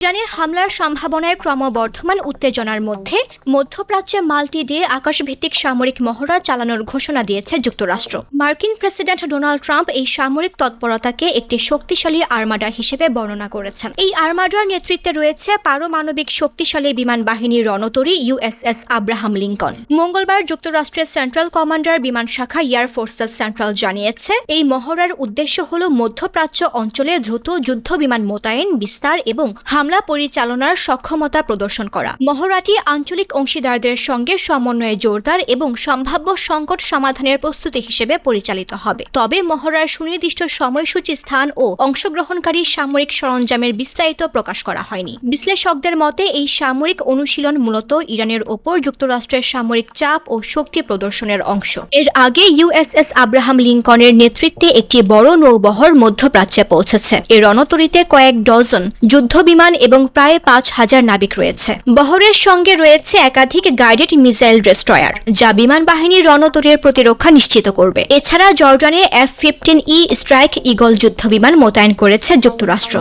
ইরানে হামলার সম্ভাবনায় ক্রমবর্ধমান উত্তেজনার মধ্যে মধ্যপ্রাচ্যে মাল্টি ডে আকাশভিত্তিক সামরিক মহড়া চালানোর ঘোষণা দিয়েছে যুক্তরাষ্ট্র। মার্কিন প্রেসিডেন্ট ডোনাল্ড ট্রাম্প এই সামরিক তৎপরতাকে একটি শক্তিশালী আর্মাডা হিসেবে বর্ণনা করেছেন। এই আর্মাডার নেতৃত্বে রয়েছে পারমাণবিক শক্তিশালী বিমান বাহিনীর রণতরী ইউএসএস আব্রাহাম লিঙ্কন। মঙ্গলবার যুক্তরাষ্ট্রের সেন্ট্রাল কমান্ডার বিমান শাখা এয়ার ফোর্সেস সেন্ট্রাল জানিয়েছে, এই মহড়ার উদ্দেশ্য হল মধ্যপ্রাচ্য অঞ্চলে দ্রুত যুদ্ধ বিমান মোতায়েন, বিস্তার এবং হামলা পরিচালনার সক্ষমতা প্রদর্শন করা। মহড়াটি আঞ্চলিক অংশীদারদের সঙ্গে সমন্বয়ে জোরদার এবং সম্ভাব্য সংকট সমাধানের প্রস্তুতি হিসেবে পরিচালিত হবে। তবে মহড়ার সুনির্দিষ্ট সময়সূচি, স্থান ও অংশগ্রহণকারী সামরিক সরঞ্জামের বিস্তারিত প্রকাশ করা হয়নি। বিশ্লেষকদের মতে এই সামরিক অনুশীলন মূলত ইরানের ওপর যুক্তরাষ্ট্রের সামরিক চাপ ও শক্তি প্রদর্শনের অংশ। এর আগে ইউএসএস আব্রাহাম লিঙ্কনের নেতৃত্বে একটি বড় নৌবহর মধ্যপ্রাচ্যে পৌঁছেছে। এর রণতরীতে কয়েক ডজন যুদ্ধ বিমান এবং প্রায় ৫,০০০ নাবিক রয়েছে। বহরের সঙ্গে রয়েছে একাধিক গাইডেড মিসাইল ডেস্ট্রয়ার, যা বিমান বাহিনীর রণতরীর প্রতিরক্ষা নিশ্চিত করবে। এছাড়া জর্ডানে F-15E স্ট্রাইক ঈগল যুদ্ধ বিমান মোতায়েন করেছে যুক্তরাষ্ট্র।